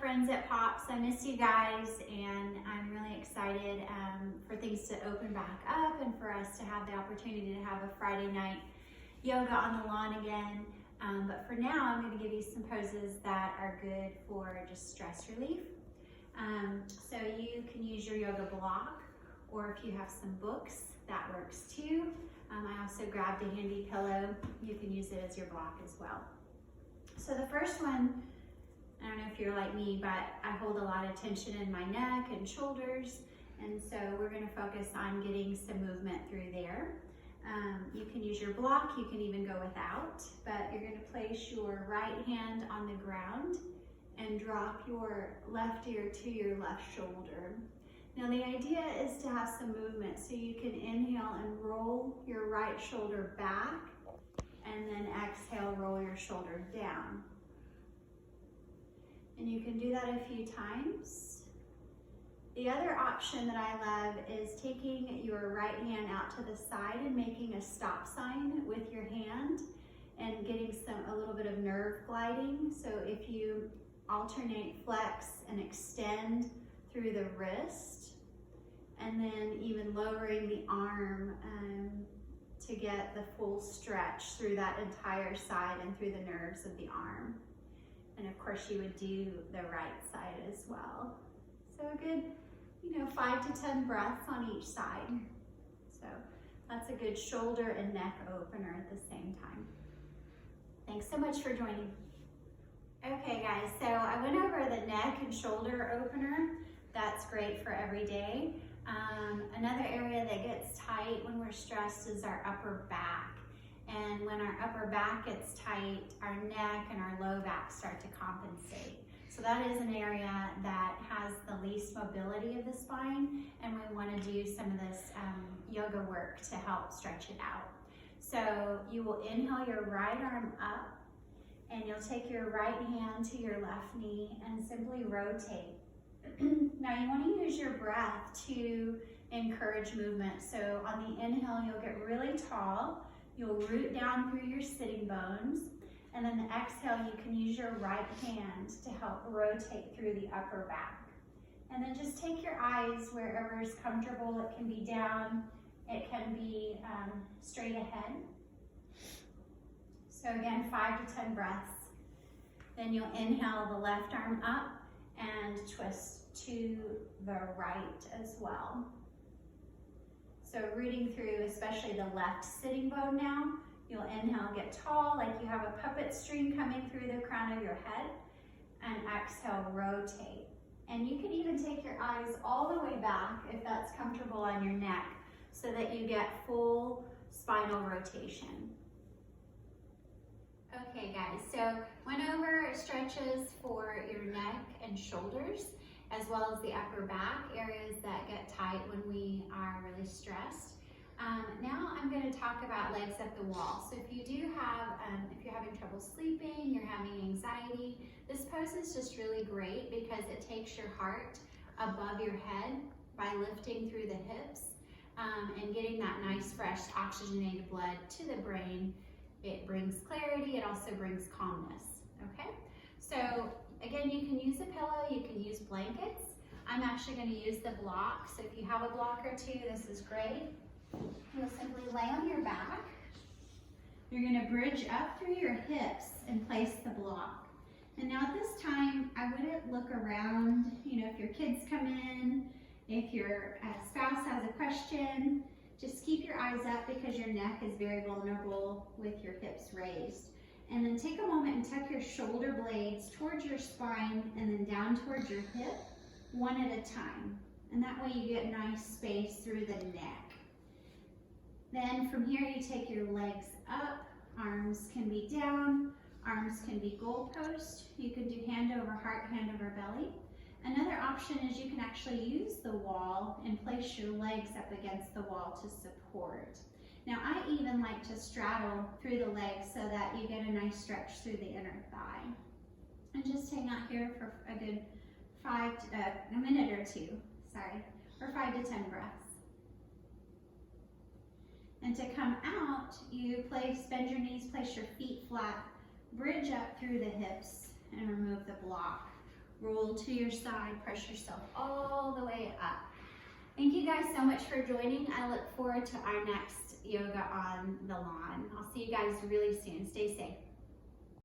friends at Pops. I miss you guys, and I'm really excited for things to open back up and for us to have the opportunity to have a Friday night yoga on the lawn again. But for now, I'm going to give you some poses that are good for just stress relief. So you can use your yoga block, or if you have some books, that works too. I also grabbed a handy pillow. You can use it as your block as well. So the first one, I don't know if you're like me, but I hold a lot of tension in my neck and shoulders, and so we're going to focus on getting some movement through there. You can use your block, you can even go without, but you're going to place your right hand on the ground and drop your left ear to your left shoulder. Now the idea is to have some movement, so you can inhale and roll your right shoulder back, and then exhale, roll your shoulder down. And you can do that a few times. The other option that I love is taking your right hand out to the side and making a stop sign with your hand and getting a little bit of nerve gliding. So if you alternate flex and extend through the wrist, and then even lowering the arm to get the full stretch through that entire side and through the nerves of the arm. And of course you would do the right side as well. So a good, 5 to 10 breaths on each side. So that's a good shoulder and neck opener at the same time. Thanks so much for joining. Okay guys, so I went over the neck and shoulder opener. That's great for every day. Another area that gets tight when we're stressed is our upper back. And when our upper back gets tight, our neck and our low back start to compensate. So that is an area that has the least mobility of the spine, and we want to do some of this yoga work to help stretch it out. So you will inhale your right arm up, and you'll take your right hand to your left knee and simply rotate. Now you want to use your breath to encourage movement. So on the inhale, you'll get really tall. You'll root down through your sitting bones. And then the exhale, you can use your right hand to help rotate through the upper back. And then just take your eyes wherever is comfortable. It can be down, it can be straight ahead. So again, 5 to 10 breaths. Then you'll inhale the left arm up and twist to the right as well. So rooting through especially the left sitting bone now. You'll inhale, get tall, like you have a puppet string coming through the crown of your head, and exhale, rotate. And you can even take your eyes all the way back if that's comfortable on your neck, so that you get full spinal rotation. Okay guys, so went over stretches for your neck and shoulders, as well as the upper back, areas that get tight when we are really stressed. Now I'm going to talk about legs up the wall. So if you do have, if you're having trouble sleeping, you're having anxiety, this pose is just really great because it takes your heart above your head by lifting through the hips and getting that nice, fresh, oxygenated blood to the brain. It brings clarity, it also brings calmness, okay? So again, you can use a pillow, you can use blankets. I'm actually going to use the block, so if you have a block or two, this is great. You'll simply lay on your back. You're going to bridge up through your hips and place the block. And now at this time, I wouldn't look around, if your kids come in, if your spouse has a question, just keep your eyes up because your neck is very vulnerable with your hips raised. And then take a moment and tuck your shoulder blades towards your spine and then down towards your hip, one at a time. And that way you get nice space through the neck. Then from here you take your legs up, arms can be down, arms can be goalpost. You can do hand over heart, hand over belly. Another option is you can actually use the wall and place your legs up against the wall to support. Now I even like to straddle through the legs so that you get a nice stretch through the inner thigh. And just hang out here for a good a minute or two, or 5 to 10 breaths. And to come out, you bend your knees, place your feet flat, bridge up through the hips, and remove the block. Roll to your side, press yourself all the way up. Thank you guys so much for joining. I look forward to our next yoga on the lawn. I'll see you guys really soon. Stay safe.